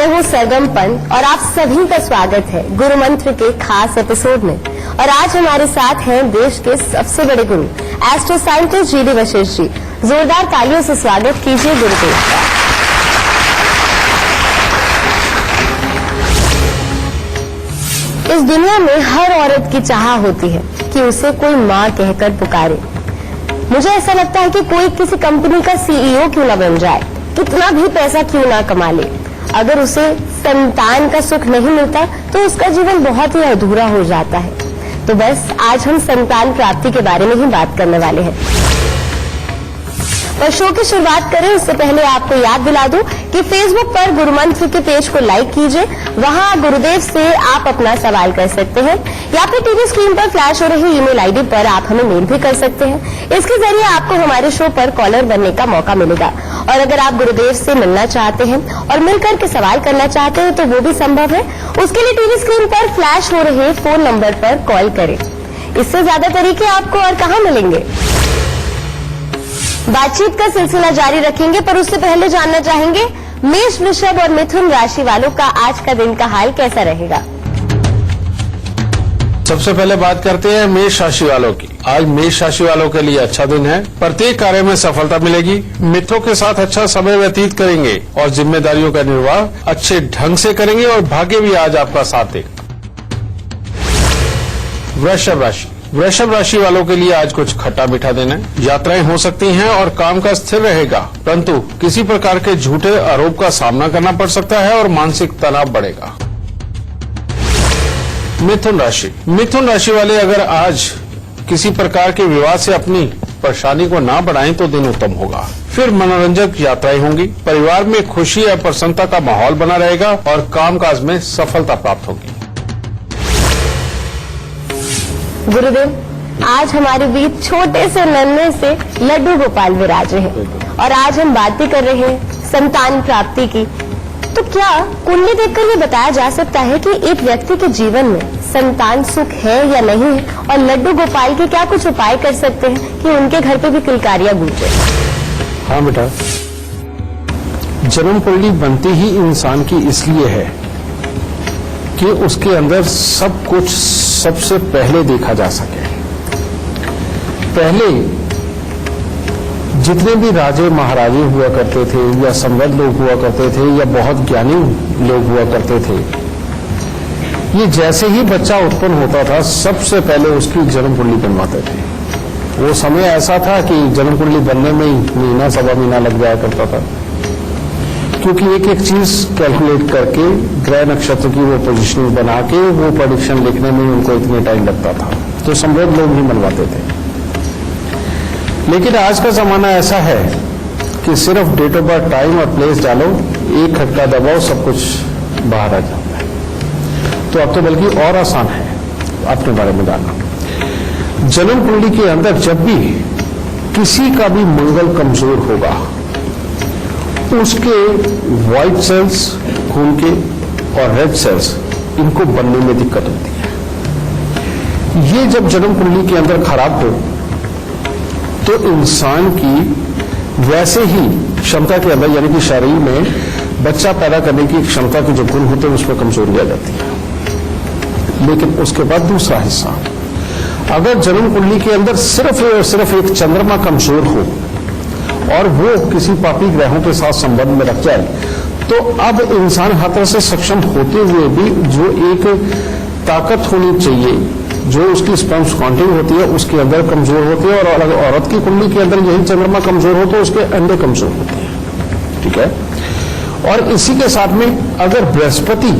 मैं हूँ सरगम पंत और आप सभी का स्वागत है गुरु मंत्र के खास एपिसोड में। और आज हमारे साथ हैं देश के सबसे बड़े गुरु astro scientist GD. Vashishtha ji. जोरदार तालियों से स्वागत कीजिए गुरुदेव का। इस दुनिया में हर औरत की चाह होती है कि उसे कोई माँ कहकर पुकारे। मुझे ऐसा लगता है कि कोई किसी कंपनी का सीईओ क्यों ना बन जाए, कितना भी पैसा क्यों ना कमा ले, अगर उसे संतान का सुख नहीं मिलता तो उसका जीवन बहुत ही अधूरा हो जाता है। तो बस आज हम संतान प्राप्ति के बारे में ही बात करने वाले हैं। और शो की शुरुआत करें उससे पहले आपको याद दिला दूं कि फेसबुक पर गुरु मंत्र के पेज को लाइक कीजिए। वहां गुरुदेव से आप अपना सवाल कर सकते हैं या फिर टीवी स्क्रीन पर फ्लैश हो रही ईमेल आईडी पर आप हमें मेल भी कर सकते हैं। इसके जरिए आपको हमारे शो पर कॉलर बनने का मौका मिलेगा। और अगर आप गुरुदेव से मिलना चाहते हैं और मिलकर के सवाल करना चाहते हैं तो वो भी संभव है। उसके लिए टीवी स्क्रीन पर फ्लैश हो रहे फोन नंबर पर कॉल करें। इससे ज्यादा तरीके आपको और कहाँ मिलेंगे। बातचीत का सिलसिला जारी रखेंगे, पर उससे पहले जानना चाहेंगे मेष, वृषभ और मिथुन राशि वालों का आज का दिन का हाल कैसा रहेगा। सबसे पहले बात करते हैं मेष राशि वालों की। आज मेष राशि वालों के लिए अच्छा दिन है। प्रत्येक कार्य में सफलता मिलेगी। मित्रों के साथ अच्छा समय व्यतीत करेंगे और जिम्मेदारियों का निर्वाह अच्छे ढंग से करेंगे और भाग्य भी आज आपका साथ देगा। वृषभ राशि वालों के लिए आज कुछ खट्टा मीठा दिन है। यात्राएं हो सकती हैं और काम का स्थिर रहेगा, परंतु किसी प्रकार के झूठे आरोप का सामना करना पड़ सकता है और मानसिक तनाव बढ़ेगा। मिथुन राशि वाले अगर आज किसी प्रकार के विवाद से अपनी परेशानी को ना बढ़ाएं तो दिन उत्तम होगा। फिर मनोरंजक यात्राएं होंगी। परिवार में खुशी और प्रसन्नता का माहौल बना रहेगा और कामकाज में सफलता प्राप्त होगी। गुरुदेव, आज हमारे बीच छोटे से नन्हे से लड्डू गोपाल विराजे हैं और आज हम बात भी कर रहे हैं संतान प्राप्ति की। तो क्या कुंडली देखकर ये बताया जा सकता है कि एक व्यक्ति के जीवन में संतान सुख है या नहीं है, और लड्डू गोपाल के क्या कुछ उपाय कर सकते हैं कि उनके घर पे भी किलकारियां गूंजे। हाँ बेटा, जन्म कुंडली बनती ही इंसान की इसलिए है कि उसके अंदर सब कुछ सबसे पहले देखा जा सके। पहले जितने भी राजे महाराजे हुआ करते थे या संवद लोग हुआ करते थे या बहुत ज्ञानी लोग हुआ करते थे, ये जैसे ही बच्चा उत्पन्न होता था सबसे पहले उसकी जन्म कुंडली बनवाते थे। वो समय ऐसा था कि जन्म कुंडली बनने में ही महीना सवा महीना लग जाया करता था, क्योंकि एक एक चीज कैलकुलेट करके ग्रह नक्षत्र की वो पोजीशनिंग बना के वो प्रेडिक्शन लिखने में उनको इतने टाइम लगता था, तो संवेद लोग ही मनवाते थे। लेकिन आज का जमाना ऐसा है कि सिर्फ डेट ऑफ बर्थ, टाइम और प्लेस डालो, एक खटका दबाओ, सब कुछ बाहर आ जाता है। तो अब तो बल्कि और आसान है अपने बारे में जानना। जन्म कुंडली के अंदर जब भी किसी का भी मंगल कमजोर होगा, उसके व्हाइट सेल्स खून के और रेड सेल्स इनको बनने में दिक्कत होती है। ये जब जन्म कुंडली के अंदर खराब हो तो इंसान की वैसे ही क्षमता के अंदर, यानी कि शरीर में बच्चा पैदा करने की क्षमता के जो गुण होते हैं उसमें कमजोरी आ जाती है। लेकिन उसके बाद दूसरा हिस्सा, अगर जन्म कुंडली के अंदर सिर्फ एक चंद्रमा कमजोर हो और वो किसी पापी ग्रहों के साथ संबंध में रख जाए, तो अब इंसान हर तरह से सक्षम होते हुए भी जो एक ताकत होनी चाहिए, जो उसकी स्पर्म्स काउंटिंग होती है उसके अंदर कमजोर होती है। और औरत की कुंडली के अंदर यही चंद्रमा कमजोर हो तो उसके अंडे कमजोर होते हैं। ठीक है। और इसी के साथ में अगर बृहस्पति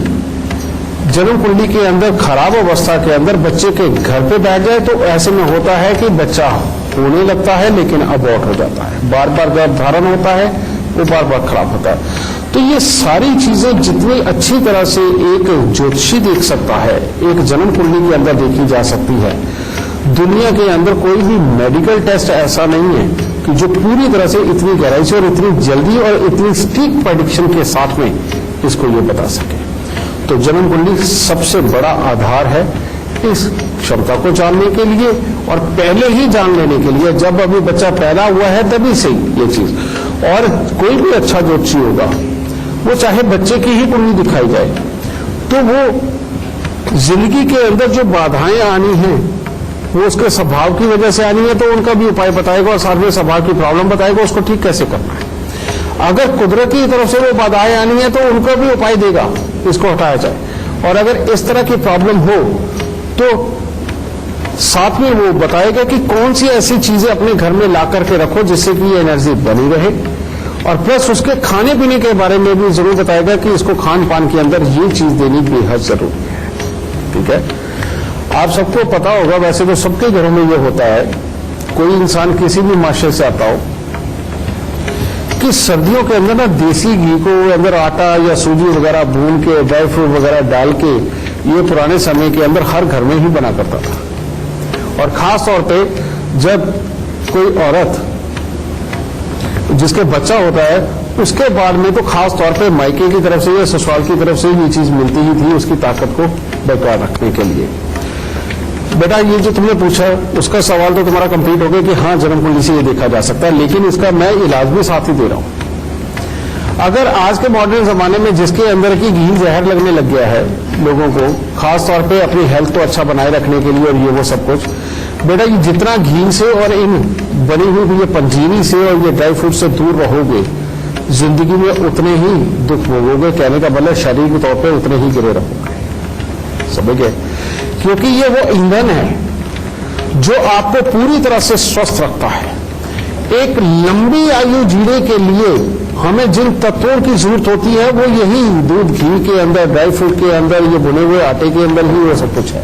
जन्म कुंडली के अंदर खराब अवस्था के अंदर बच्चे के घर पे बैठ जाए तो ऐसे में होता है कि बच्चा होने लगता है लेकिन अबॉर्ट हो जाता है, बार बार गर्भधारण होता है, वो बार बार खराब होता है। तो ये सारी चीजें जितनी अच्छी तरह से एक ज्योतिषी देख सकता है, एक जन्म कुंडली के अंदर देखी जा सकती है। दुनिया के अंदर कोई भी मेडिकल टेस्ट ऐसा नहीं है कि जो पूरी तरह से इतनी गहराई से और इतनी जल्दी और इतनी स्टीक प्रेडिक्शन के साथ में इसको ये बता सके। तो जन्म कुंडली सबसे बड़ा आधार है इस क्षमता को जानने के लिए और पहले ही जान लेने के लिए। जब अभी बच्चा पैदा हुआ है तभी से ये चीज, और कोई भी अच्छा ज्योतिषी होगा वो चाहे बच्चे की ही कुंडली दिखाई जाए, तो वो जिंदगी के अंदर जो बाधाएं आनी हैं वो उसके स्वभाव की वजह से आनी है, तो उनका भी उपाय बताएगा और साथ में स्वभाव की प्रॉब्लम बताएगा, उसको ठीक कैसे करना है। अगर कुदरती तरफ से वो बाधाएं आनी है तो उनका भी उपाय देगा, इसको हटाया जाए। और अगर इस तरह की प्रॉब्लम हो तो साथ में वो बताएगा कि कौन सी ऐसी चीजें अपने घर में ला करके रखो जिससे कि ये एनर्जी बनी रहे, और प्लस उसके खाने पीने के बारे में भी जरूर बताएगा कि इसको खान पान के अंदर ये चीज देनी बेहद जरूरी है। ठीक है, आप सबको पता होगा, वैसे तो सबके घरों में ये होता है, कोई इंसान किसी भी माशरे से आता हो कि सर्दियों के अंदर ना देसी घी को अंदर आटा या सूजी वगैरह भून के ड्राई फ्रूट वगैरह डाल के ये पुराने समय के अंदर हर घर में ही बना करता था। और खास तौर पे जब कोई औरत जिसके बच्चा होता है उसके बाद में तो खास तौर पे मायके की तरफ से या ससुराल की तरफ से ये चीज मिलती ही थी उसकी ताकत को बरकरार रखने के लिए। बेटा ये जो तुमने पूछा उसका सवाल तो तुम्हारा कंप्लीट हो गया कि हाँ जन्म कुंडली से ये देखा जा सकता है, लेकिन इसका मैं इलाज भी साथ ही दे रहा हूं। अगर आज के मॉडर्न जमाने में जिसके अंदर की घी जहर लगने लग गया है लोगों को, खास तौर पे अपनी हेल्थ को अच्छा बनाए रखने के लिए और ये वो सब कुछ, बेटा ये जितना घी से और इन बनी हुई ये पंजीरी से और ये ड्राई फ्रूट से दूर रहोगे जिंदगी में उतने ही दुख भोगोगे। कहने का मतलब शारीरिक तौर पे उतने ही गिरे रहोगे, समझ गए? क्योंकि ये वो ईंधन है जो आपको पूरी तरह से स्वस्थ रखता है। एक लंबी आयु जीने के लिए हमें जिन तत्वों की जरूरत होती है वो यही दूध घी के अंदर, ड्राई फ्रूट के अंदर, ये भुने हुए आटे के अंदर ही वो सब कुछ है।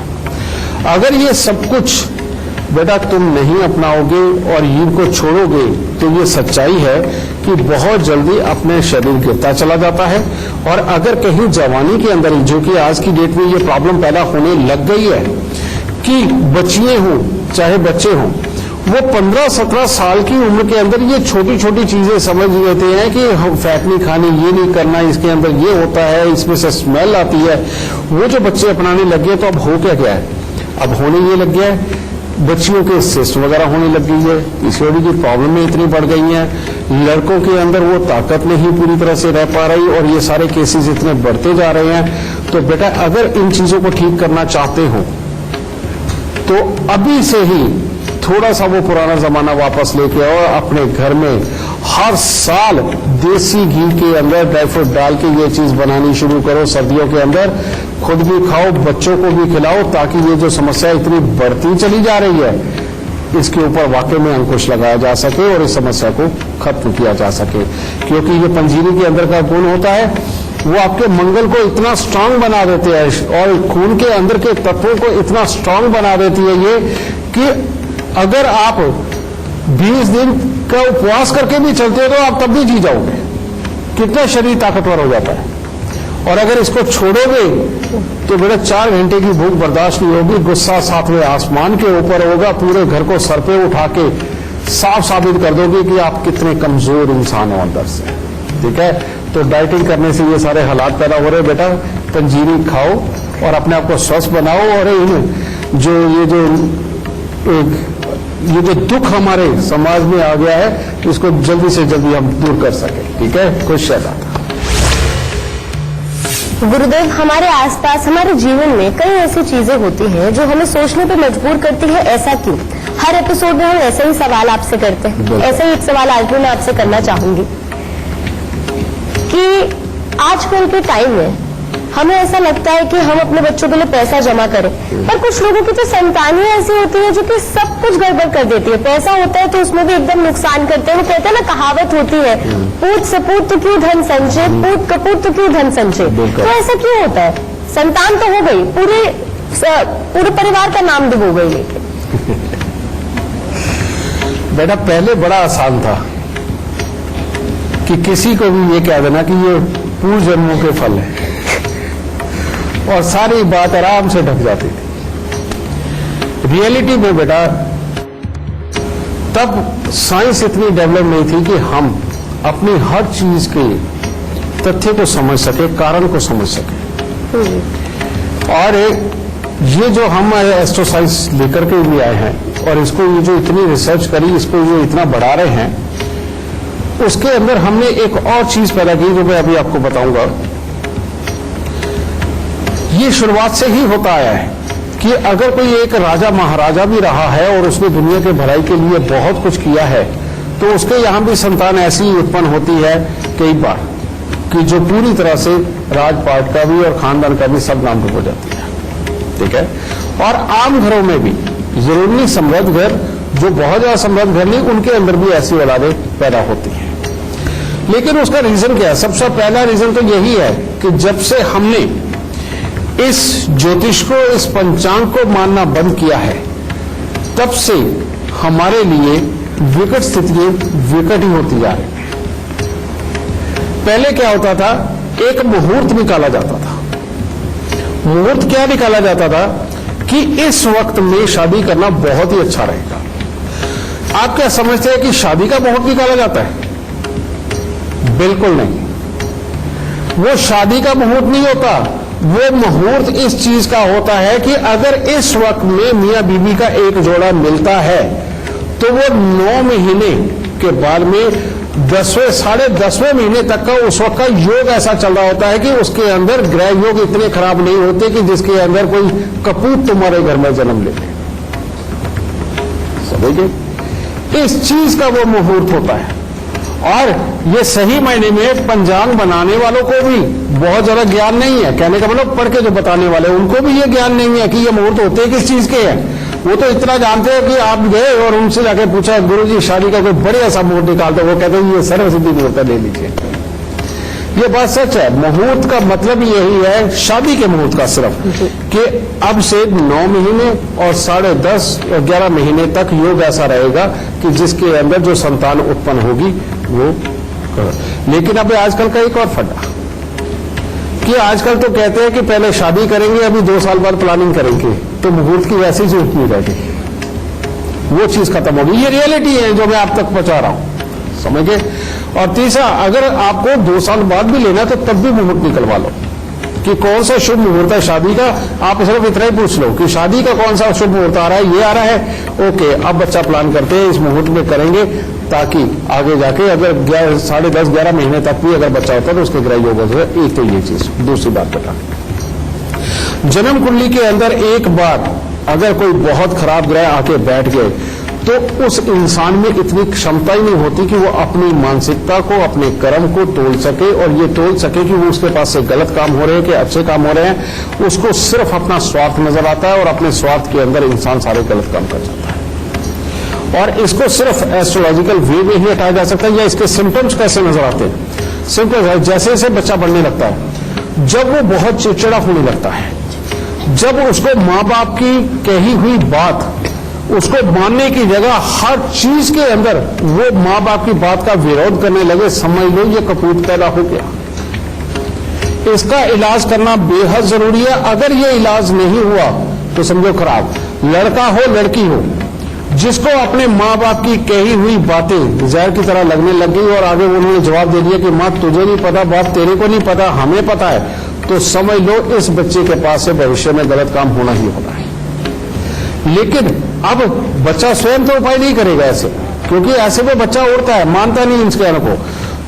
अगर ये सब कुछ बेटा तुम नहीं अपनाओगे और इनको छोड़ोगे तो ये सच्चाई है कि बहुत जल्दी अपने शरीर गिरता चला जाता है। और अगर कहीं जवानी के अंदर ही, जो कि आज की डेट में ये प्रॉब्लम पैदा होने लग गई है कि बच्चियां हों चाहे बच्चे हों, वो 15-17 साल की उम्र के अंदर ये छोटी छोटी चीजें समझ लेते हैं कि हम फैट नहीं खानी, ये नहीं करना, इसके अंदर ये होता है, इसमें से स्मेल आती है। वो जो बच्चे अपनाने लग गए तो अब हो क्या गया है, अब होने ये लग गया है बच्चियों के सिस्ट वगैरह होने लग गई है, पीसीओडी की प्रॉब्लमें इतनी बढ़ गई हैं, लड़कों के अंदर वो ताकत नहीं पूरी तरह से रह पा रही और ये सारे केसेस इतने बढ़ते जा रहे हैं। तो बेटा अगर इन चीजों को ठीक करना चाहते हो तो अभी से ही थोड़ा सा वो पुराना जमाना वापस लेके आओ, अपने घर में हर साल देसी घी के अंदर ड्राई फ्रूट डाल के ये चीज बनानी शुरू करो। सर्दियों के अंदर खुद भी खाओ, बच्चों को भी खिलाओ, ताकि ये जो समस्या इतनी बढ़ती चली जा रही है इसके ऊपर वाकई में अंकुश लगाया जा सके और इस समस्या को खत्म किया जा सके। क्योंकि ये पंजीरी के अंदर का गुण होता है वो आपके मंगल को इतना स्ट्रांग बना देते हैं और खून के अंदर के तत्वों को इतना स्ट्रांग बना देती है ये कि अगर आप 20 दिन का उपवास करके भी चलते हो तो आप तब भी जी जाओगे, कितना शरीर ताकतवर हो जाता है। और अगर इसको छोड़ोगे तो बेटा 4 घंटे की भूख बर्दाश्त नहीं होगी, गुस्सा सातवें आसमान के ऊपर होगा, पूरे घर को सर पे उठा के साफ साबित कर दोगे कि आप कितने कमजोर इंसान हो अंदर से। ठीक है, तो डाइटिंग करने से ये सारे हालात पैदा हो रहे हैं। बेटा पंजीरी खाओ और अपने आप को स्वस्थ बनाओ और ये जो दुख हमारे समाज में आ गया है इसको जल्दी से जल्दी हम दूर कर सके। ठीक है, खुश रहना। गुरुदेव, हमारे आसपास हमारे जीवन में कई ऐसी चीजें होती हैं जो हमें सोचने पर मजबूर करती है, ऐसा क्यों? हर एपिसोड में हम ऐसे ही सवाल आपसे करते हैं। ऐसा ही एक सवाल आज भी मैं आपसे करना चाहूंगी कि आजकल के टाइम में हमें ऐसा लगता है कि हम अपने बच्चों के लिए पैसा जमा करें, पर कुछ लोगों की तो संतानें ऐसी होती है जो कि सब कुछ गड़बड़ कर देती है। पैसा होता है तो उसमें भी एकदम नुकसान करते हैं। वो कहते हैं ना, कहावत होती है, पूत सपूत तो क्यों धन संचय, पूत कपूत तो क्यों धन संचय। तो ऐसा क्यों होता है? संतान तो हो गई, पूरे परिवार का नाम डूब गई। लेकिन बेटा पहले बड़ा आसान था कि किसी को भी ये कह देना कि ये पूर्व जन्मों के फल है और सारी बात आराम से ढक जाती थी। रियलिटी में बेटा तब साइंस इतनी डेवलप नहीं थी कि हम अपनी हर चीज के तथ्य को समझ सके, कारण को समझ सके। और ये जो हम एस्ट्रो साइंस लेकर के भी आए हैं और इसको ये जो इतनी रिसर्च करी, इसको ये इतना बढ़ा रहे हैं, उसके अंदर हमने एक और चीज पैदा की जो मैं अभी आपको बताऊंगा। ये शुरुआत से ही होता आया है कि अगर कोई एक राजा महाराजा भी रहा है और उसने दुनिया के भलाई के लिए बहुत कुछ किया है, तो उसके यहां भी संतान ऐसी उत्पन्न होती है कई बार कि जो पूरी तरह से राजपाट का भी और खानदान का भी सब नाम हो जाती है। ठीक है। और आम घरों में भी, जरूरी नहीं समृद्ध घर, जो बहुत ज्यादा समृद्ध घर नहीं, उनके अंदर भी ऐसी औलादें पैदा होती हैं। लेकिन उसका रीजन क्या है? सबसे पहला रीजन तो यही है कि जब से हमने इस ज्योतिष को, इस पंचांग को मानना बंद किया है, तब से हमारे लिए विकट स्थितियां विकट ही होती जा रही हैं। पहले क्या होता था? एक मुहूर्त निकाला जाता था। मुहूर्त क्या निकाला जाता था कि इस वक्त में शादी करना बहुत ही अच्छा रहेगा। आप क्या समझते हैं कि शादी का मुहूर्त निकाला जाता है? बिल्कुल नहीं। वो शादी का मुहूर्त नहीं होता। वो मुहूर्त इस चीज का होता है कि अगर इस वक्त में मियां बीवी का एक जोड़ा मिलता है, तो वो 9 महीने के बाद में 10वें, 10.5वें महीने तक का उस वक्त का योग ऐसा चल रहा होता है कि उसके अंदर ग्रह योग इतने खराब नहीं होते कि जिसके अंदर कोई कपूत तुम्हारे घर में जन्म ले ले। समझिए, इस चीज का वो मुहूर्त होता है। और ये सही मायने में पंचांग बनाने वालों को भी बहुत ज्यादा ज्ञान नहीं है। कहने का मतलब पढ़ के जो बताने वाले उनको भी ये ज्ञान नहीं है कि ये मुहूर्त होते किस चीज के हैं। वो तो इतना जानते हैं कि आप गए और उनसे जाके पूछा, गुरुजी शादी का कोई बढ़िया सा मुहूर्त निकालते, वो कहते हैं ये सर्वसिद्धि मुहूर्त ले लीजिए। ये बात सच है। मुहूर्त का मतलब यही है, शादी के मुहूर्त का सिर्फ, कि अब से 9 महीने और 10.5 और 11 महीने तक योग ऐसा रहेगा कि जिसके अंदर जो संतान उत्पन्न होगी वो। लेकिन अब आजकल का एक और फटा कि आजकल तो कहते हैं कि पहले शादी करेंगे, अभी 2 साल बाद प्लानिंग करेंगे, तो मुहूर्त की वैसी जरूरत नहीं रहेगी। वो चीज खत्म होगी। ये रियलिटी है जो मैं आप तक पहुंचा रहा हूं, समझे। और तीसरा, अगर आपको 2 साल बाद भी लेना तो तब भी मुहूर्त निकलवा लो कि कौन सा शुभ मुहूर्त है शादी का। आप सिर्फ इतना ही पूछ लो कि शादी का कौन सा शुभ मुहूर्त आ रहा है, ये आ रहा है, ओके अब बच्चा प्लान करते हैं, इस मुहूर्त में करेंगे, ताकि आगे जाके अगर 10.5 11 महीने तक भी अगर बच्चा होता है तो उसके ग्रह योग हो जाए। एक तो ये चीज। दूसरी बात बता, जन्म कुंडली के अंदर एक बार अगर कोई बहुत खराब ग्रह आके बैठ गए तो उस इंसान में इतनी क्षमता ही नहीं होती कि वो अपनी मानसिकता को, अपने कर्म को तोल सके और ये तोल सके कि वो उसके पास से गलत काम हो रहे हैं कि अच्छे काम हो रहे हैं। उसको सिर्फ अपना स्वार्थ नजर आता है और अपने स्वार्थ के अंदर इंसान सारे गलत काम कर जाता है। और इसको सिर्फ एस्ट्रोलॉजिकल वे में ही हटाया जा सकता है। या इसके सिम्टम्स कैसे नजर आते हैं? सिंपल, जैसे जैसे बच्चा बढ़ने लगता है, जब वो बहुत चिड़चिड़ा होने लगता है, जब उसको माँ बाप की कही हुई बात उसको मानने की जगह हर चीज के अंदर वो माँ बाप की बात का विरोध करने लगे, समझ लो ये कपूत पैदा हो गया। इसका इलाज करना बेहद जरूरी है। अगर ये इलाज नहीं हुआ तो समझो खराब। लड़का हो लड़की हो, जिसको अपने माँ बाप की कही हुई बातें जहर की तरह लगने लग गई और आगे उन्होंने जवाब दे दिया कि माँ तुझे नहीं पता, बाप तेरे को नहीं पता, हमें पता है, तो समझ लो इस बच्चे के पास से भविष्य में गलत काम होना ही होना है। लेकिन अब बच्चा स्वयं तो उपाय नहीं करेगा ऐसे, क्योंकि ऐसे में बच्चा उड़ता है, मानता नहीं इन कहने को।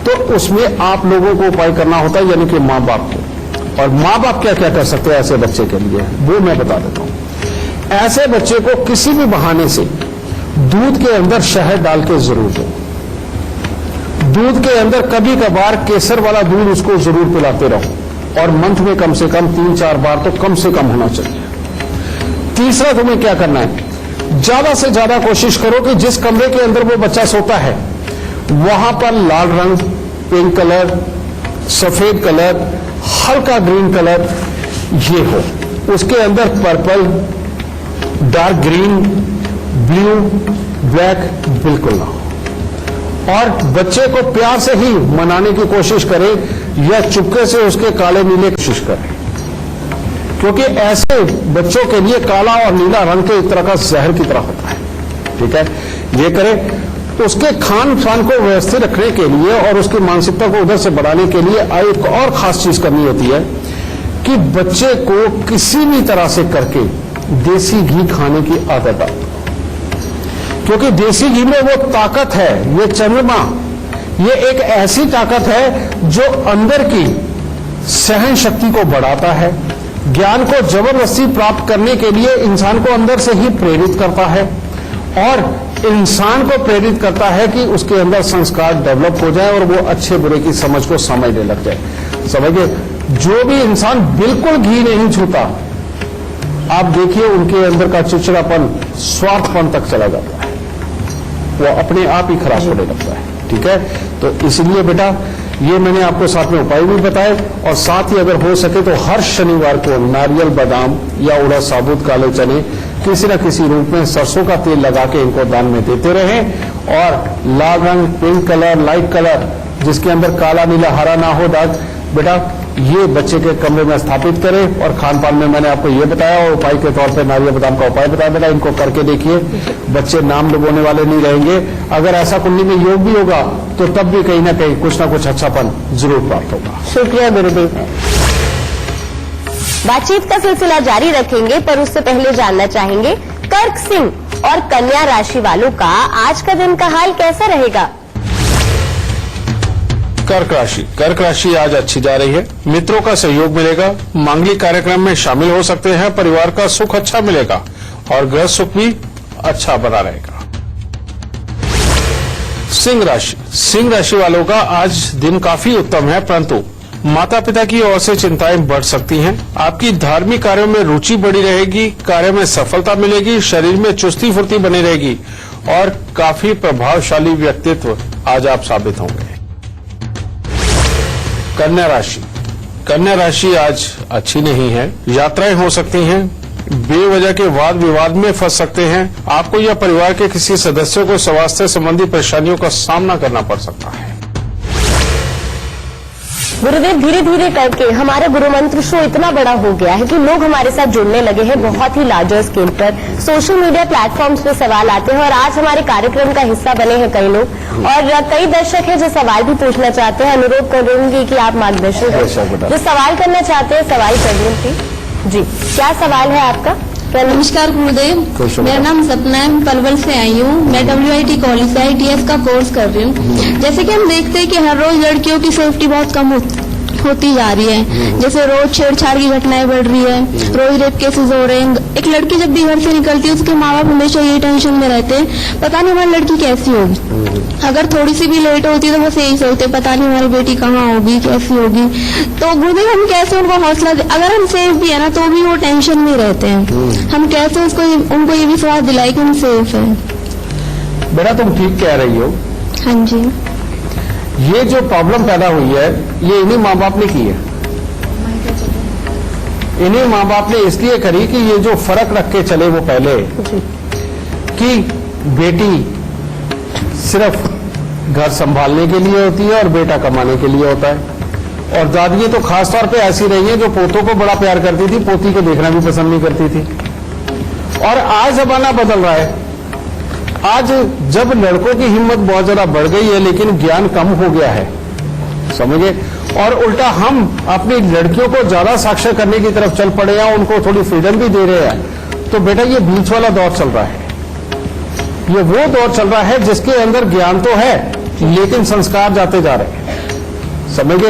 तो उसमें आप लोगों को उपाय करना होता है, यानी कि माँ बाप को। और माँ बाप क्या क्या कर सकते हैं ऐसे बच्चे के लिए, वो मैं बता देता हूं। ऐसे बच्चे को किसी भी बहाने से दूध के अंदर शहद डाल के जरूर दो। दूध के अंदर कभी कभार केसर वाला दूध उसको जरूर पिलाते रहो और मंथ में कम से कम 3-4 बार तो कम से कम होना चाहिए। तीसरा, तुम्हें क्या करना है, ज्यादा से ज्यादा कोशिश करो कि जिस कमरे के अंदर वो बच्चा सोता है वहां पर लाल रंग, पिंक कलर, सफेद कलर, हल्का ग्रीन कलर ये हो। उसके अंदर purple, dark green, blue, black बिल्कुल ना हो। और बच्चे को प्यार से ही मनाने की कोशिश करें या चुपके से उसके काले नीले कोशिश करें, क्योंकि ऐसे बच्चों के लिए काला और नीला रंग के एक तरह का जहर की तरह होता है। ठीक है, ये करें। उसके खान पान को व्यवस्थित रखने के लिए और उसकी मानसिकता को उधर से बढ़ाने के लिए एक और खास चीज करनी होती है कि बच्चे को किसी भी तरह से करके देसी घी खाने की आदत डालो, क्योंकि देसी घी में वो ताकत है, ये चंद्रमा ये एक ऐसी ताकत है जो अंदर की सहन शक्ति को बढ़ाता है, ज्ञान को जबरदस्ती प्राप्त करने के लिए इंसान को अंदर से ही प्रेरित करता है और इंसान को प्रेरित करता है कि उसके अंदर संस्कार डेवलप हो जाए और वो अच्छे बुरे की समझ को समझने लग जाए। समझिए, जो भी इंसान बिल्कुल घी नहीं छूता, आप देखिए उनके अंदर का चिड़चिड़ापन, स्वार्थपन तक चला जाता है, वो अपने आप ही खराब होने लगता है। ठीक है, तो इसलिए बेटा ये मैंने आपको साथ में उपाय भी बताए और साथ ही अगर हो सके तो हर शनिवार को नारियल, बादाम या उड़द, साबुत काले चने किसी न किसी रूप में सरसों का तेल लगा के इनको दान में देते रहें और लाल रंग, पिंक कलर, लाइट कलर जिसके अंदर काला, नीला, हरा ना हो दाग, बेटा ये बच्चे के कमरे में स्थापित करें। और खान पान में मैंने आपको ये बताया और उपाय के तौर पे नारियल बादाम का उपाय बताया बेटा, इनको करके देखिए, बच्चे नाम डुबोने वाले नहीं रहेंगे। अगर ऐसा कुंडली में योग भी होगा तो तब भी कहीं ना कहीं कुछ ना कुछ अच्छापन जरूर प्राप्त होगा। शुक्रिया गुरुदेव। बातचीत का सिलसिला जारी रखेंगे, पर उससे पहले जानना चाहेंगे कर्क सिंह और कन्या राशि वालों का आज का दिन का हाल कैसा रहेगा। कर्क राशि आज अच्छी जा रही है, मित्रों का सहयोग मिलेगा, मांगलिक कार्यक्रम में शामिल हो सकते हैं, परिवार का सुख अच्छा मिलेगा और गृह सुख भी अच्छा बना रहेगा। सिंह राशि वालों का आज दिन काफी उत्तम है, परंतु माता पिता की ओर से चिंताएं बढ़ सकती हैं। आपकी धार्मिक कार्यों में रुचि बढ़ी रहेगी, कार्य में सफलता मिलेगी, शरीर में चुस्ती फुर्ती बनी रहेगी और काफी प्रभावशाली व्यक्तित्व आज आप साबित होंगे। कन्या राशि आज अच्छी नहीं है, यात्राएं हो सकती हैं, बेवजह के वाद विवाद में फंस सकते हैं, आपको या परिवार के किसी सदस्यों को स्वास्थ्य संबंधी परेशानियों का सामना करना पड़ सकता है। गुरुदेव, धीरे धीरे करके हमारा गुरु मंत्र शो इतना बड़ा हो गया है कि लोग हमारे साथ जुड़ने लगे हैं बहुत ही लार्जर स्केल पर। सोशल मीडिया प्लेटफॉर्म्स पे सवाल आते हैं और आज हमारे कार्यक्रम का हिस्सा बने हैं कई लोग और कई दर्शक हैं जो सवाल भी पूछना चाहते हैं। अनुरोध करूंगी कि आप मार्गदर्शन करें, जो सवाल करना चाहते हैं सवाल करिए। जी, क्या सवाल है आपका? नमस्कार गुरुदेव, मेरा नाम सपना है, मैं पलवल से आई हूँ। मैं WIT कॉलेज से ITS का कोर्स कर रही हूँ। जैसे कि हम देखते हैं कि हर रोज लड़कियों की सेफ्टी बहुत कम होती जा रही है, जैसे रोज छेड़छाड़ की घटनाएं बढ़ रही है, रोज रेप केसेस हो रहे हैं। एक लड़की जब भी घर से निकलती है उसके माँ बाप हमेशा यही टेंशन में रहते हैं, पता नहीं हमारी लड़की कैसी होगी। अगर थोड़ी सी भी लेट होती है तो बस यही सोचते पता नहीं हमारी बेटी कहाँ होगी, कैसी होगी। तो गुरुदेव हम कैसे उनको हौसला दे, अगर हम सेफ भी है ना तो भी वो टेंशन में रहते हैं, हम कैसे उनको ये विश्वास दिलाए कि हम सेफ है। बेटा तुम ठीक कह रही हो। हाँ जी। ये जो प्रॉब्लम पैदा हुई है ये इन्हीं माँ बाप ने की है, इन्हीं माँ बाप ने इसलिए करी कि ये जो फर्क रख के चले वो पहले कि बेटी सिर्फ घर संभालने के लिए होती है और बेटा कमाने के लिए होता है। और दादियां तो खास तौर पे ऐसी रही हैं जो पोतों को बड़ा प्यार करती थी, पोती को देखना भी पसंद नहीं करती थी। और आज जमाना बदल रहा है, आज जब लड़कों की हिम्मत बहुत ज्यादा बढ़ गई है लेकिन ज्ञान कम हो गया है, समझे, और उल्टा हम अपनी लड़कियों को ज्यादा साक्षर करने की तरफ चल पड़े हैं, उनको थोड़ी फ्रीडम भी दे रहे हैं। तो बेटा ये बीच वाला दौर चल रहा है, ये वो दौर चल रहा है जिसके अंदर ज्ञान तो है लेकिन संस्कार जाते जा रहे हैं, समझे।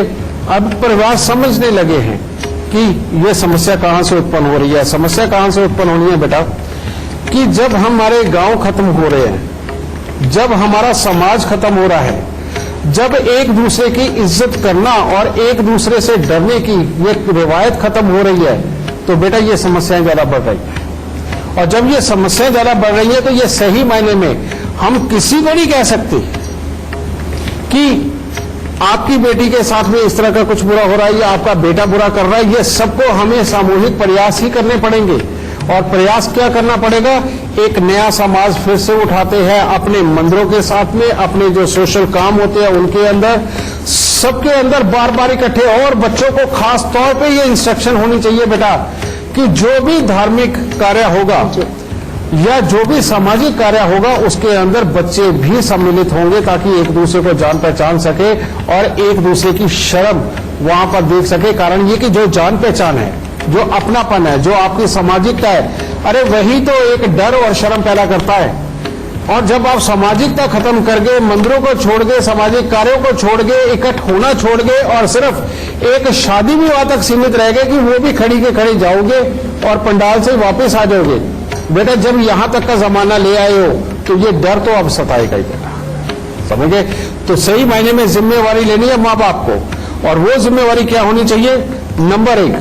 अब परिवार समझने लगे हैं कि ये समस्या कहां से उत्पन्न हो रही है। समस्या कहां से उत्पन्न होनी है बेटा कि जब हमारे गांव खत्म हो रहे हैं, जब हमारा समाज खत्म हो रहा है, जब एक दूसरे की इज्जत करना और एक दूसरे से डरने की ये रिवायत खत्म हो रही है, तो बेटा ये समस्याएं ज्यादा बढ़ रही हैं। और जब ये समस्याएं ज्यादा बढ़ रही है तो ये सही मायने में हम किसी को नहीं कह सकते कि आपकी बेटी के साथ में इस तरह का कुछ बुरा हो रहा है या आपका बेटा बुरा कर रहा है। ये सबको हमें सामूहिक प्रयास ही करने पड़ेंगे। और प्रयास क्या करना पड़ेगा, एक नया समाज फिर से उठाते हैं अपने मंदिरों के साथ में, अपने जो सोशल काम होते हैं उनके अंदर, सबके अंदर बार बार इकट्ठे। और बच्चों को खास तौर पे ये इंस्ट्रक्शन होनी चाहिए बेटा कि जो भी धार्मिक कार्य होगा या जो भी सामाजिक कार्य होगा उसके अंदर बच्चे भी सम्मिलित होंगे ताकि एक दूसरे को जान पहचान सके और एक दूसरे की शर्म वहां पर देख सके। कारण ये कि जो जान पहचान है, जो अपनापन है, जो आपकी सामाजिकता है, अरे वही तो एक डर और शर्म पैदा करता है। और जब आप सामाजिकता खत्म करके, मंदिरों को छोड़ के, सामाजिक कार्यों को छोड़ के, इकट्ठ होना छोड़ के और सिर्फ एक शादी विवाह तक सीमित रह गए कि वो भी खड़ी के खड़ी जाओगे और पंडाल से वापस आ जाओगे, बेटा जब यहां तक का जमाना ले आए हो तो ये डर तो अब सताएगा ही बेटा, समझे। तो सही मायने में जिम्मेवारी लेनी है माँ बाप को, और वो जिम्मेवारी क्या होनी चाहिए? नंबर 1,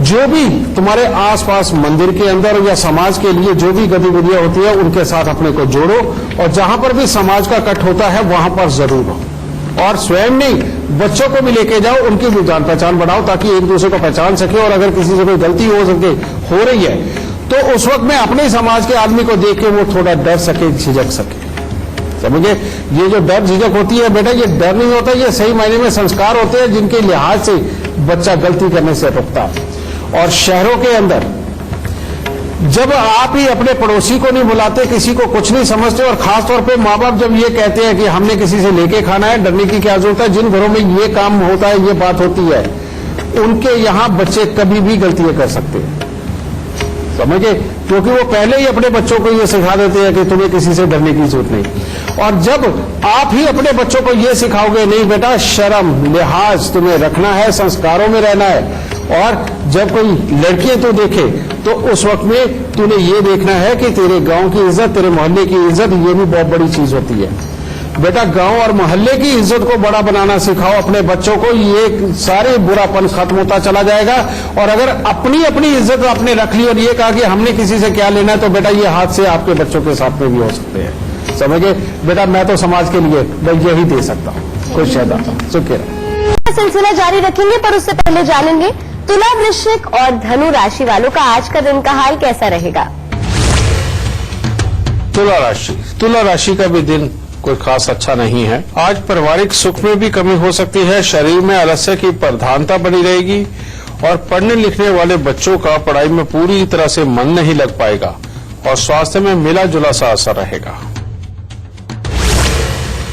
जो भी तुम्हारे आसपास मंदिर के अंदर या समाज के लिए जो भी गतिविधियां होती है उनके साथ अपने को जोड़ो, और जहां पर भी समाज का कट होता है वहां पर जरूर हो, और स्वयं नहीं बच्चों को भी लेके जाओ, उनकी भी जान पहचान बढ़ाओ ताकि एक दूसरे को पहचान सके, और अगर किसी से कोई गलती हो रही है तो उस वक्त में अपने समाज के आदमी को देख के वो थोड़ा डर सके, झिझक सके, समझे। ये जो डर झिझक होती है बेटा, ये डर नहीं होता, ये सही मायने में संस्कार होते हैं जिनके लिहाज से बच्चा गलती करने से रुकता है। और शहरों के अंदर जब आप ही अपने पड़ोसी को नहीं बुलाते, किसी को कुछ नहीं समझते, और खासतौर पे माँ बाप जब ये कहते हैं कि हमने किसी से लेके खाना है, डरने की क्या जरूरत है, जिन घरों में ये काम होता है, ये बात होती है, उनके यहां बच्चे कभी भी गलतियां कर सकते हैं, समझे, क्योंकि वो पहले ही अपने बच्चों को ये सिखा देते हैं कि तुम्हें किसी से डरने की जरूरत नहीं। और जब आप ही अपने बच्चों को ये सिखाओगे, नहीं बेटा शर्म लिहाज तुम्हें रखना है, संस्कारों में रहना है, और जब कोई लड़कियां तो देखे तो उस वक्त में तूने ये देखना है कि तेरे गांव की इज्जत, तेरे मोहल्ले की इज्जत, ये भी बहुत बड़ी चीज होती है बेटा। गांव और मोहल्ले की इज्जत को बड़ा बनाना सिखाओ अपने बच्चों को, ये सारे बुरापन खत्म होता चला जाएगा। और अगर अपनी अपनी इज्जत आपने रख ली और ये कहा कि हमने किसी से क्या लेना है, तो बेटा ये हादसे आपके बच्चों के साथ में भी हो सकते हैं, समझे बेटा। मैं तो समाज के लिए भाई यही दे सकता हूँ। खुश रहता हूँ, सुखी रहो। सिलसिला जारी रखेंगे, पर उससे पहले जानेंगे तुला, वृश्चिक और धनु राशि वालों का आज का दिन का हाल कैसा रहेगा। तुला राशि का भी दिन कोई खास अच्छा नहीं है। आज पारिवारिक सुख में भी कमी हो सकती है, शरीर में आलस्य की प्रधानता बनी रहेगी, और पढ़ने लिखने वाले बच्चों का पढ़ाई में पूरी तरह से मन नहीं लग पाएगा, और स्वास्थ्य में मिला जुला सा असर रहेगा।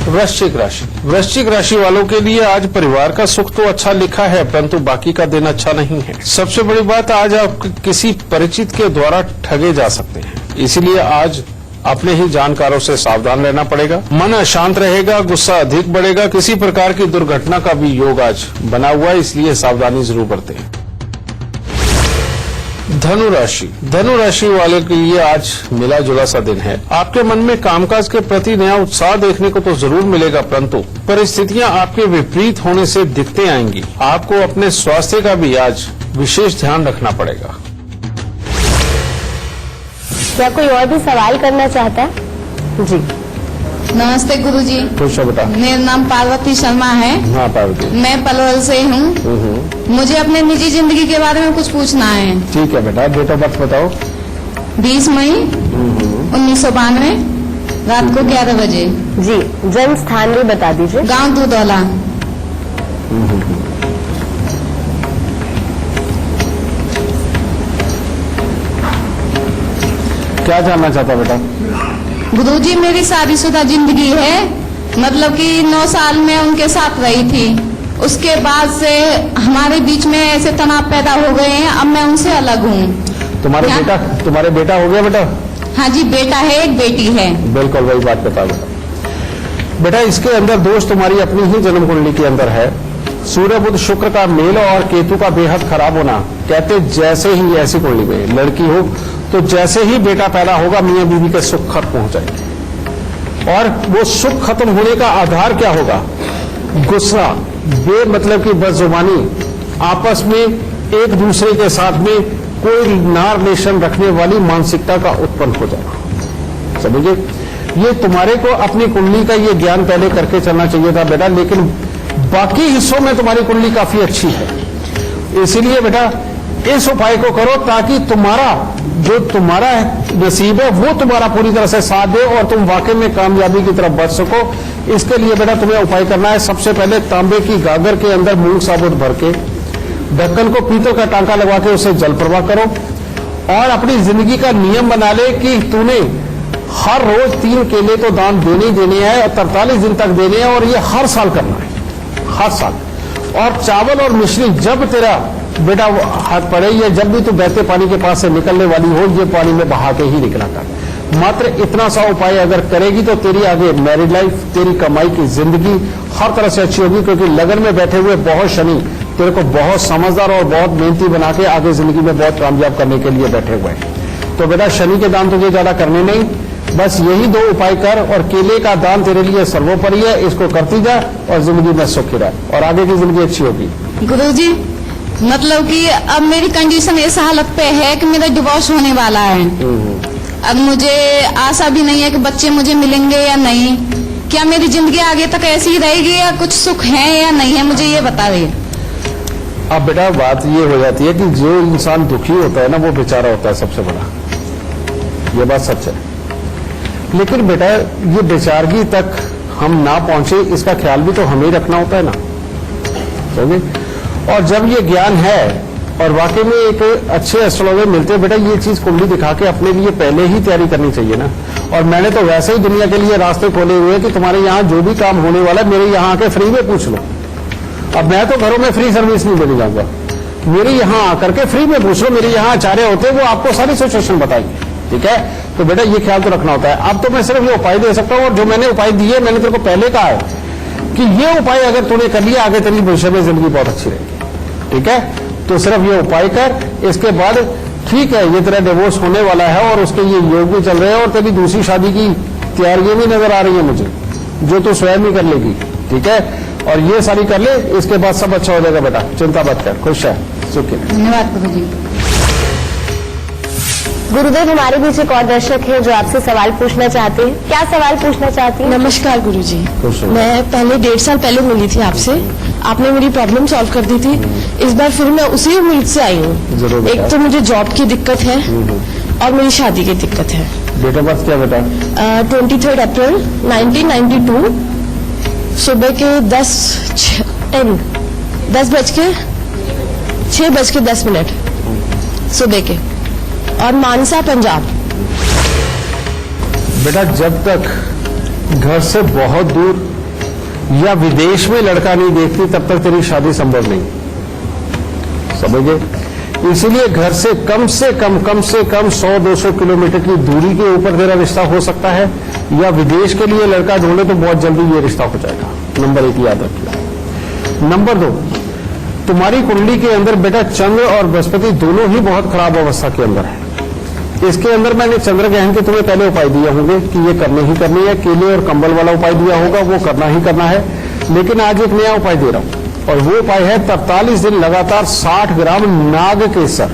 वृश्चिक राशि वालों के लिए आज परिवार का सुख तो अच्छा लिखा है, परंतु बाकी का दिन अच्छा नहीं है। सबसे बड़ी बात, आज आप किसी परिचित के द्वारा ठगे जा सकते हैं, इसीलिए आज अपने ही जानकारों से सावधान रहना पड़ेगा। मन अशांत रहेगा, गुस्सा अधिक बढ़ेगा, किसी प्रकार की दुर्घटना का भी योग आज बना हुआ है, इसलिए सावधानी जरूर बरतें। धनु राशि वाले के लिए आज मिला जुला सा दिन है। आपके मन में कामकाज के प्रति नया उत्साह देखने को तो जरूर मिलेगा, परंतु परिस्थितियां आपके विपरीत होने से दिक्कतें आएंगी। आपको अपने स्वास्थ्य का भी आज विशेष ध्यान रखना पड़ेगा। क्या कोई और भी सवाल करना चाहता है? जी नमस्ते गुरुजी। खुश हो बेटा। मेरा नाम पार्वती शर्मा है। हाँ पार्वती। मैं पलवल से हूँ। मुझे अपने निजी जिंदगी के बारे में कुछ पूछना है। ठीक है बेटा, डेट ऑफ बर्थ बताओ। 20 मई 1992 रात को 11 बजे। जी, जन्म स्थान भी बता दीजिए। गांव दूधौला। क्या जानना चाहता बेटा? गुरुजी मेरी शादीशुदा जिंदगी है, मतलब कि 9 साल में उनके साथ रही थी। उसके बाद से हमारे बीच में ऐसे तनाव पैदा हो गए हैं, अब मैं उनसे अलग हूँ। तुम्हारे बेटा हो गया बेटा? हाँ जी, बेटा है, एक बेटी है। बिल्कुल वही बात बता बेटा। बेटा इसके अंदर दोष तुम्हारी अपनी ही जन्म कुंडली के अंदर है। सूर्य बुध शुक्र का मेल और केतु का बेहद खराब होना, कहते जैसे ही ऐसी कुंडली में लड़की हो तो जैसे ही बेटा पैदा होगा मियां बीवी के सुख खत्म हो जाएंगे। और वो सुख खत्म होने का आधार क्या होगा? गुस्सा, बेमतलब की बदजुबानी, आपस में एक दूसरे के साथ में कोई ना रिलेशन रखने वाली मानसिकता का उत्पन्न हो जाना, समझिए। ये तुम्हारे को अपनी कुंडली का ये ज्ञान पहले करके चलना चाहिए था बेटा, लेकिन बाकी हिस्सों में तुम्हारी कुंडली काफी अच्छी है। इसीलिए बेटा इस उपाय को करो ताकि तुम्हारा नसीब है वो तुम्हारा पूरी तरह से साथ दे और तुम वाकई में कामयाबी की तरफ बढ़ सको। इसके लिए बेटा तुम्हें उपाय करना है, सबसे पहले तांबे की गागर के अंदर मूंग साबुत भर के ढक्कन को पीतल का टांका लगा के उसे जल प्रवाह करो, और अपनी जिंदगी का नियम बना ले कि तूने हर रोज 3 केले तो दान देने ही देने हैं और 43 दिन तक देने हैं, और ये हर साल करना है, हर साल। और चावल और मिश्री जब तेरा बेटा हाथ पड़े या जब भी तू बहते पानी के पास से निकलने वाली हो, ये पानी में बहा के ही निकला कर। मात्र इतना सा उपाय अगर करेगी तो तेरी आगे मैरिड लाइफ, तेरी कमाई की जिंदगी हर तरह से अच्छी होगी, क्योंकि लगन में बैठे हुए बहुत शनि तेरे को बहुत समझदार और बहुत मेहनती बना के आगे जिंदगी में बहुत कामयाब करने के लिए बैठे हुए हैं। तो बेटा शनि के दान तुझे ज्यादा करने नहीं, बस यही 2 उपाय कर, और केले का दान तेरे लिए सर्वोपरि है, इसको करती जा और जिंदगी में सुखी रह और आगे की जिंदगी अच्छी होगी। गुरुजी, मतलब कि अब मेरी कंडीशन इस हालत पे है कि मेरा डिवोर्स होने वाला है। अब मुझे आशा भी नहीं है कि बच्चे मुझे मिलेंगे या नहीं। क्या मेरी जिंदगी आगे तक ऐसी ही रहेगी या कुछ सुख है या नहीं है, मुझे ये बताइए। अब बेटा बात ये हो जाती है कि जो इंसान दुखी होता है ना वो बेचारा होता है सबसे बड़ा, ये बात सच है। लेकिन बेटा ये बेचारगी तक हम ना पहुंचे इसका ख्याल भी तो हमें ही रखना होता है ना, समझे? और जब ये ज्ञान है और वाकई में एक अच्छे एस्ट्रोलॉजर मिलते हैं, बेटा ये चीज कुंडली दिखा के अपने लिए पहले ही तैयारी करनी चाहिए ना। और मैंने तो वैसे ही दुनिया के लिए रास्ते खोले हुए कि तुम्हारे यहाँ जो भी काम होने वाला है मेरे यहाँ आके फ्री में पूछ लो। अब मैं तो घरों में फ्री सर्विस नहीं देने जाऊंगा, मेरे यहाँ आकर के फ्री में पूछ लो, मेरे यहाँ आचार्य होते हैं वो आपको सारी सिचुएशन बताएंगे, ठीक है? तो बेटा ये ख्याल तो रखना होता है। अब तो मैं सिर्फ ये उपाय दे सकता हूँ, और जो मैंने उपाय दिए मैंने तेरे को पहले कहा है कि ये उपाय अगर तूने कर लिया आगे तेरी भविष्य में जिंदगी बहुत अच्छी रहेगी, ठीक है? तो सिर्फ ये उपाय कर, इसके बाद ठीक है ये तेरा डिवोर्स होने वाला है और उसके ये योग भी चल रहे हैं और तेरी दूसरी शादी की तैयारियां भी नजर आ रही है मुझे, जो तू स्वयं ही कर लेगी, ठीक है? और ये सारी कर ले, इसके बाद सब अच्छा हो जाएगा बेटा, चिंता मत कर, खुश है, सुखी। धन्यवाद गुरुजी। गुरुदेव, हमारे बीच एक और दर्शक है जो आपसे सवाल पूछना चाहते हैं। क्या सवाल पूछना चाहती हैं? नमस्कार गुरुजी, खुश हो। मैं पहले 1.5 साल पहले मिली थी आपसे, आपने मेरी प्रॉब्लम सॉल्व कर दी थी। इस बार फिर मैं उसी उम्मीद से आई जरूर हूँ। बताओ। एक तो मुझे जॉब की दिक्कत है और मेरी शादी की दिक्कत है। डेट ऑफ बर्थ क्या बेटा? 23 अप्रैल 1992 सुबह के 6:10 सुबह के, और मानसा पंजाब। बेटा जब तक घर से बहुत दूर या विदेश में लड़का नहीं देखती तब तक तेरी शादी संभव नहीं, समझे? इसीलिए घर से कम 100-200 किलोमीटर की दूरी के ऊपर तेरा रिश्ता हो सकता है, या विदेश के लिए लड़का ढूंढे तो बहुत जल्दी ये रिश्ता हो जाएगा। नंबर 1 याद रखिए। नंबर 2, तुम्हारी कुंडली के अंदर बेटा चंद्र और बृहस्पति दोनों ही बहुत खराब अवस्था के अंदर है। इसके अंदर मैंने चंद्र ग्रहण के तुम्हें पहले उपाय दिए होंगे कि ये करने ही करनी है, केले और कंबल वाला उपाय दिया होगा, वो करना ही करना है। लेकिन आज एक नया उपाय दे रहा हूं, और वो उपाय है 43 दिन लगातार 60 ग्राम नाग केसर।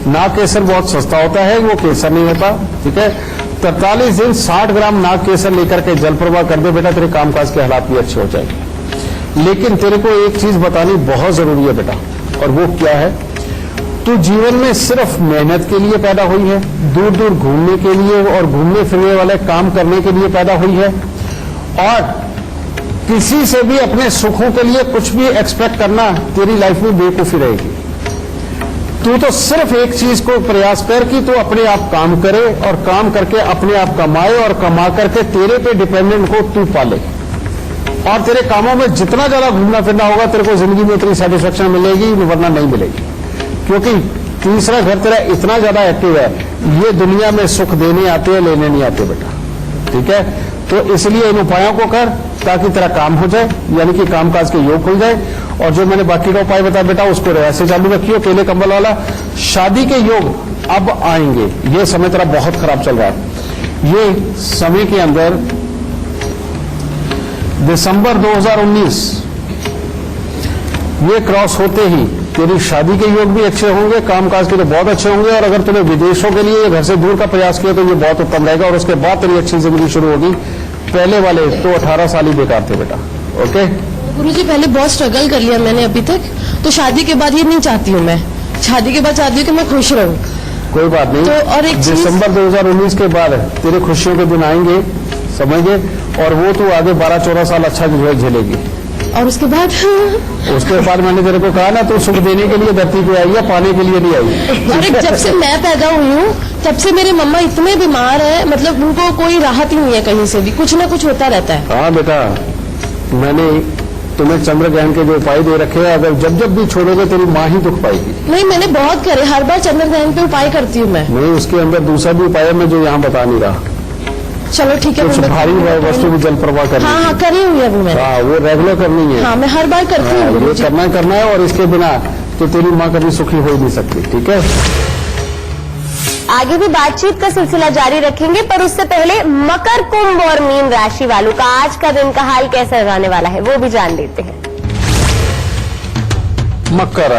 नाग केसर बहुत सस्ता होता है, वो केसर नहीं होता, ठीक है? 43 दिन 60 ग्राम नाग केसर लेकर के जल प्रवाह कर दे बेटा, तेरे कामकाज के हालात भी अच्छे हो जाएंगे। लेकिन तेरे को एक चीज बतानी बहुत जरूरी है बेटा, और वो क्या है? तू जीवन में सिर्फ मेहनत के लिए पैदा हुई है, दूर दूर घूमने के लिए और घूमने फिरने वाले काम करने के लिए पैदा हुई है, और किसी से भी अपने सुखों के लिए कुछ भी एक्सपेक्ट करना तेरी लाइफ में बेवकूफी रहेगी। तू तो सिर्फ एक चीज को प्रयास कर कि तू अपने आप काम करे, और काम करके अपने आप कमाए, और कमा करके तेरे पे डिपेंडेंट को तू पाले। और तेरे कामों में जितना ज्यादा घूमना फिरना होगा तेरे को जिंदगी में उतनी सेटिस्फेक्शन मिलेगी, वरना नहीं मिलेगी। क्योंकि तीसरा घर तेरा इतना ज्यादा एक्टिव है, ये दुनिया में सुख देने आते हैं, लेने नहीं आते बेटा, ठीक है? तो इसलिए इन उपायों को कर ताकि तेरा काम हो जाए, यानी कि कामकाज के योग खुल जाए। और जो मैंने बाकी का उपाय बताया बेटा उसको ऐसे चालू रखियो, केले कंबल वाला। शादी के योग अब आएंगे, ये समय तेरा बहुत खराब चल रहा है। ये समय के अंदर दिसंबर 2019 ये क्रॉस होते ही तेरी शादी के योग भी अच्छे होंगे, कामकाज के तो बहुत अच्छे होंगे। और अगर तूने विदेशों के लिए घर से दूर का प्रयास किया तो ये बहुत उत्तम रहेगा, और उसके बाद तेरी अच्छी जिंदगी शुरू होगी। पहले वाले तो 18 साल ही बेकार थे बेटा, ओके? गुरुजी पहले बहुत स्ट्रगल कर लिया मैंने अभी तक, तो शादी के बाद ये नहीं चाहती हूँ मैं। शादी के बाद चाहती हूँ कि मैं खुश रहूँ। कोई बात नहीं। तो और एक दिसंबर 2019 के बाद तेरे खुशियों के दिन आएंगे, समझे? और वो तो आगे 12-14 साल अच्छा जो है झेलेगी। और उसके बाद मैंने तेरे को कहा ना, तो सुख देने के लिए धरती पे आई है, पाने के लिए नहीं आई। अरे जब से मैं पैदा हुई हूँ तब से मेरे मम्मा इतने बीमार है, मतलब उनको कोई राहत ही नहीं है, कहीं से भी कुछ ना कुछ होता रहता है। हाँ बेटा, मैंने तुम्हें चंद्र ग्रहण के जो उपाय दे रखे हैं, अगर जब जब भी छोड़ोगे तेरी माँ ही दुख पाएगी। नहीं, मैंने बहुत करे, हर बार चंद्र ग्रहण पे उपाय करती हूँ मैं। नहीं, उसके अंदर दूसरा भी उपाय है मैं जो यहाँ बता नहीं रहा। चलो ठीक है। कुछ भारी वस्तु भी जल प्रवाह करनी है। हाँ, करी हुई है वो मैंने। हाँ, वो रेगुलर करनी है। हाँ, मैं हर बार करती हूँ। ये करना है, और इसके बिना तो तेरी माँ कभी सुखी हो ही नहीं सकती। ठीक है, आगे भी बातचीत का सिलसिला जारी रखेंगे, पर उससे पहले मकर, कुंभ और मीन राशि वालों का आज का दिन का हाल कैसा रहने वाला है वो भी जान लेते हैं। मकर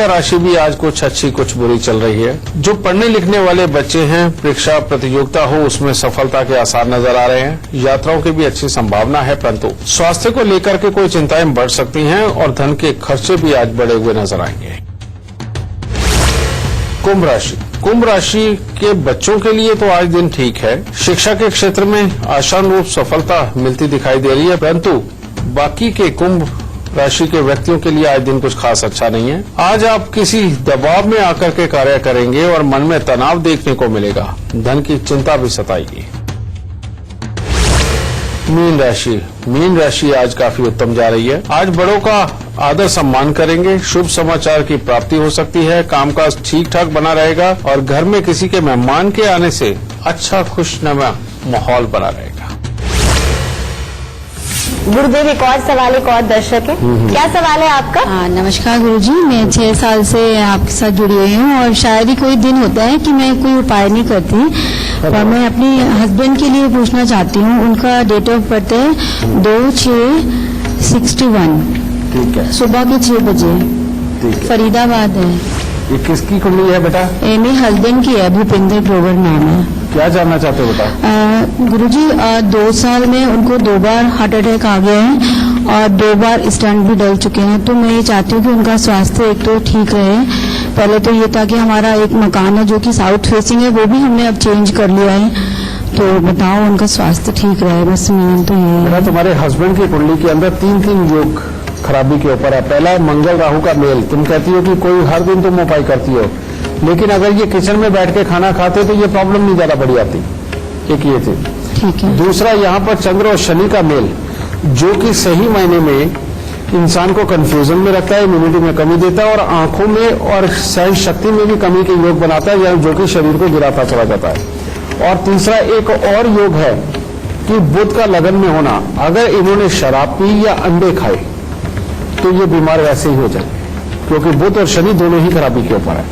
राशि भी आज कुछ अच्छी कुछ बुरी चल रही है। जो पढ़ने लिखने वाले बच्चे हैं, परीक्षा प्रतियोगिता हो उसमें सफलता के आसार नजर आ रहे हैं। यात्राओं की भी अच्छी संभावना है, परंतु स्वास्थ्य को लेकर के कोई चिंताएं बढ़ सकती हैं और धन के खर्चे भी आज बढ़े हुए नजर आएंगे। कुंभ राशि के बच्चों के लिए तो आज दिन ठीक है। शिक्षा के क्षेत्र में आशानुरूप सफलता मिलती दिखाई दे रही है, परंतु बाकी के कुंभ राशि के व्यक्तियों के लिए आज दिन कुछ खास अच्छा नहीं है। आज आप किसी दबाव में आकर के कार्य करेंगे और मन में तनाव देखने को मिलेगा। धन की चिंता भी सताएगी। मीन राशि आज काफी उत्तम जा रही है। आज बड़ों का आदर सम्मान करेंगे। शुभ समाचार की प्राप्ति हो सकती है। कामकाज ठीक ठाक बना रहेगा और घर में किसी के मेहमान के आने से अच्छा खुशनुमा माहौल बना रहेगा। गुरुदेव, एक और सवाल एक और दर्शक है, क्या सवाल है आपका? नमस्कार गुरुजी, मैं 6 साल से आपके साथ जुड़ी हुई हूँ और शायद ही कोई दिन होता है कि मैं कोई उपाय नहीं करती, और मैं अपने हस्बैंड के लिए पूछना चाहती हूँ। उनका डेट ऑफ बर्थ है 2/6/61। ठीक है, सुबह के 6 बजे। ठीक है। फरीदाबाद है। ये किसकी कुंडली है बेटा? मेरे हस्बैंड की है, भूपेंद्र ग्रोवर नाम है। क्या जानना चाहते हो बेटा? गुरुजी, 2 साल में उनको 2 बार हार्ट अटैक आ गया है और 2 बार स्टंट भी डल चुके हैं। तो मैं ये चाहती हूँ कि उनका स्वास्थ्य एक तो ठीक रहे। पहले तो ये था कि हमारा एक मकान है जो कि साउथ फेसिंग है, वो भी हमने अब चेंज कर लिया है। तो बताओ उनका स्वास्थ्य ठीक रहे, बस मेन तो ये बेटा, तुम्हारे हस्बैंड की कुंडली के अंदर 3 योग खराबी के ऊपर है। पहला है मंगल राहु का मेल। तुम कहती हो कि कोई हर दिन तुम उपाय करती हो, लेकिन अगर ये किचन में बैठ के खाना खाते तो ये प्रॉब्लम नहीं ज्यादा बड़ी आती। एक ये थी। ठीक है। दूसरा, यहाँ पर चंद्र और शनि का मेल, जो कि सही मायने में इंसान को कंफ्यूजन में रखता है, इम्यूनिटी में कमी देता है और आंखों में और सहन शक्ति में भी कमी के योग बनाता है, जो कि शरीर को गिराता चला जाता है। और तीसरा एक और योग है कि बुध का लगन में होना। अगर इन्होंने शराब पी या अंडे खाए तो ये बीमार वैसे ही हो जाए, क्योंकि बुध और शनि दोनों ही खराबी के ऊपर है।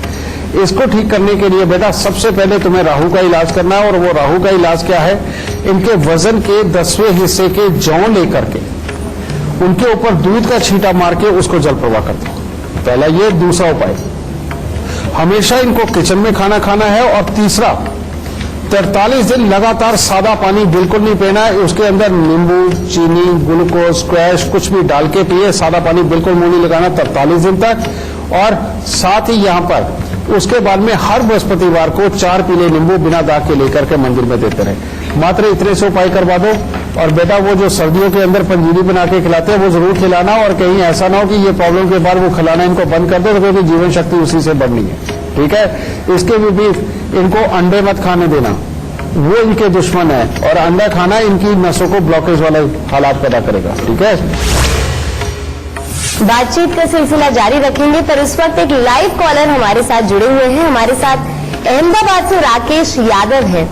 इसको ठीक करने के लिए बेटा सबसे पहले तुम्हें राहु का इलाज करना है। और वो राहु का इलाज क्या है? इनके वजन के 10वें हिस्से के जौ लेकर के उनके ऊपर दूध का छींटा मार के उसको जल प्रवाह कर दो। पहला ये। दूसरा उपाय, हमेशा इनको किचन में खाना खाना है। और तीसरा, 43 दिन लगातार सादा पानी बिल्कुल नहीं पीना है। उसके अंदर नींबू, चीनी, ग्लूकोज, स्क्वैश कुछ भी डाल के पिए। सादा पानी बिल्कुल मुंह नहीं लगाना 43 दिन तक। और साथ ही यहाँ पर उसके बाद में हर बृहस्पतिवार को 4 पीले नींबू बिना दाग के लेकर के मंदिर में देते रहे। मात्र इतने से उपाय करवा दो। और बेटा, वो जो सर्दियों के अंदर पंजीरी बना के खिलाते हैं वो जरूर खिलाना, और कहीं ऐसा ना हो कि ये प्रॉब्लम के बाद वो खिलाना इनको बंद कर दो, क्योंकि जीवन शक्ति उसी से बढ़नी है। ठीक है। इसके विपरीत इनको अंडे मत खाने देना, वो इनके दुश्मन है, और अंडा खाना इनकी नसों को ब्लॉकेज वाले हालात पैदा करेगा। ठीक है। बातचीत का सिलसिला जारी रखेंगे, पर इस वक्त एक लाइव कॉलर हमारे साथ जुड़े हुए हैं। हमारे साथ अहमदाबाद से राकेश यादव हैं।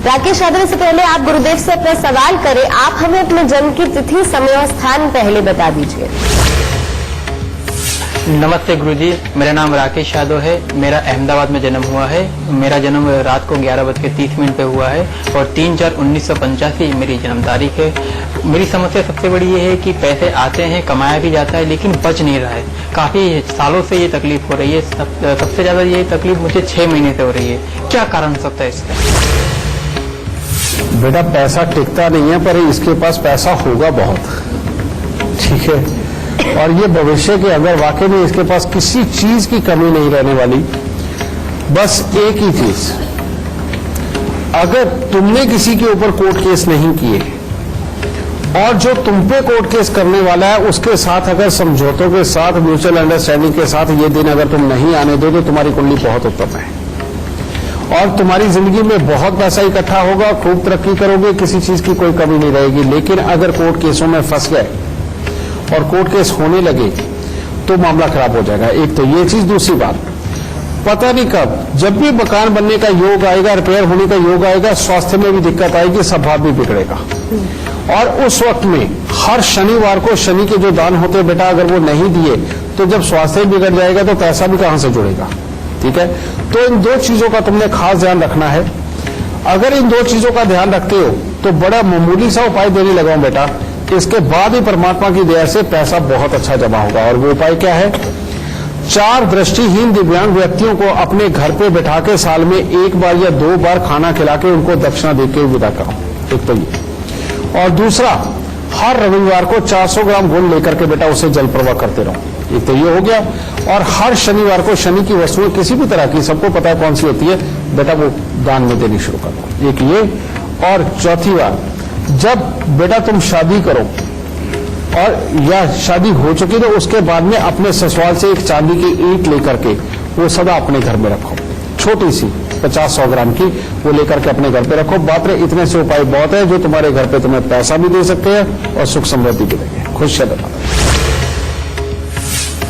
राकेश यादव, से पहले आप गुरुदेव से अपना सवाल करें, आप हमें अपने जन्म की तिथि, समय और स्थान पहले बता दीजिए। नमस्ते गुरुजी, मेरा नाम राकेश यादव है। मेरा अहमदाबाद में जन्म हुआ है। मेरा जन्म रात को 11:30 पे हुआ है और 3/4/1985 मेरी जन्म तारीख है। मेरी समस्या सबसे बड़ी ये है कि पैसे आते हैं, कमाया भी जाता है, लेकिन बच नहीं रहा है। काफी सालों से ये तकलीफ हो रही है। सबसे ज्यादा ये तकलीफ मुझे 6 महीने से हो रही है। क्या कारण हो सकता है इसका? बेटा, पैसा टिकता नहीं है, पर इसके पास पैसा होगा बहुत। ठीक है। और ये भविष्य के अंदर वाकई में इसके पास किसी चीज की कमी नहीं रहने वाली। बस एक ही चीज, अगर तुमने किसी के ऊपर कोर्ट केस नहीं किए और जो तुम पे कोर्ट केस करने वाला है उसके साथ अगर समझौतों के साथ, म्यूचुअल अंडरस्टैंडिंग के साथ ये दिन अगर तुम नहीं आने दो तो तुम्हारी कुंडली बहुत उत्तम है और तुम्हारी जिंदगी में बहुत पैसा इकट्ठा होगा, खूब तरक्की करोगे, किसी चीज की कोई कमी नहीं रहेगी। लेकिन अगर कोर्ट केसों में फंस गए और कोर्ट केस होने लगे तो मामला खराब हो जाएगा। एक तो ये चीज, दूसरी बात, पता नहीं कब जब भी मकान बनने का योग आएगा, रिपेयर होने का योग आएगा, स्वास्थ्य में भी दिक्कत आएगी, स्वभाव भी बिगड़ेगा। और उस वक्त में हर शनिवार को शनि के जो दान होते हैं बेटा, अगर वो नहीं दिए तो जब स्वास्थ्य बिगड़ जाएगा तो पैसा भी कहां से जुड़ेगा। ठीक है, तो इन दो चीजों का तुमने खास ध्यान रखना है। अगर इन दो चीजों का ध्यान रखते हो तो बड़ा मामूली सा उपाय देने लगा हूं बेटा, इसके बाद ही परमात्मा की दया से पैसा बहुत अच्छा जमा होगा। और वो उपाय क्या है? 4 दृष्टिहीन दिव्यांग व्यक्तियों को अपने घर पे बैठा के साल में 1 बार या 2 बार खाना खिला के उनको दक्षिणा देके विदा करो। एक तो ये, और दूसरा, हर रविवार को 400 ग्राम गुड़ लेकर के बेटा उसे जल प्रवाह करते रहो। एक तो ये हो गया। और हर शनिवार को शनि की वस्तुएं किसी भी तरह की, सबको पता है कौन सी होती है बेटा, वो दान में देनी शुरू कर दो। एक ये। और चौथी बात, जब बेटा तुम शादी करो और या शादी हो चुकी तो उसके बाद में अपने ससुराल से एक चांदी की ईंट लेकर के वो सदा अपने घर में रखो, छोटी सी 50-100 ग्राम की, वो लेकर के अपने घर पे रखो। बात रहे, इतने से उपाय बहुत है जो तुम्हारे घर पे तुम्हें पैसा भी दे सकते हैं और सुख समृद्धि भी देंगे। खुश है बेटा।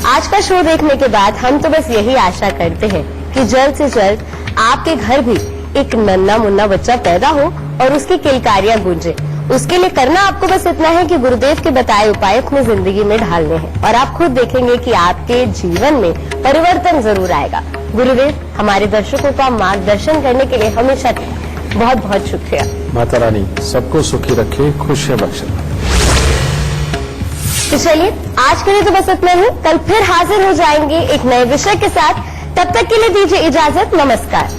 आज का शो देखने के बाद हम तो बस यही आशा करते हैं कि जल्द से जल्द आपके घर भी एक नन्ना मुन्ना बच्चा पैदा हो और उसकी किलकारियां गूंजे। उसके लिए करना आपको बस इतना है कि गुरुदेव के बताए उपाय अपनी जिंदगी में ढालने हैं और आप खुद देखेंगे कि आपके जीवन में परिवर्तन जरूर आएगा। गुरुदेव, हमारे दर्शकों का मार्गदर्शन करने के लिए हमेशा बहुत बहुत शुक्रिया। माता रानी सबको सुखी रखे, खुश है बख्शे। तो चलिए, आज के लिए तो बस इतना ही। कल फिर हाजिर हो जाएंगे एक नए विषय के साथ। तब तक के लिए दीजिए इजाजत। नमस्कार।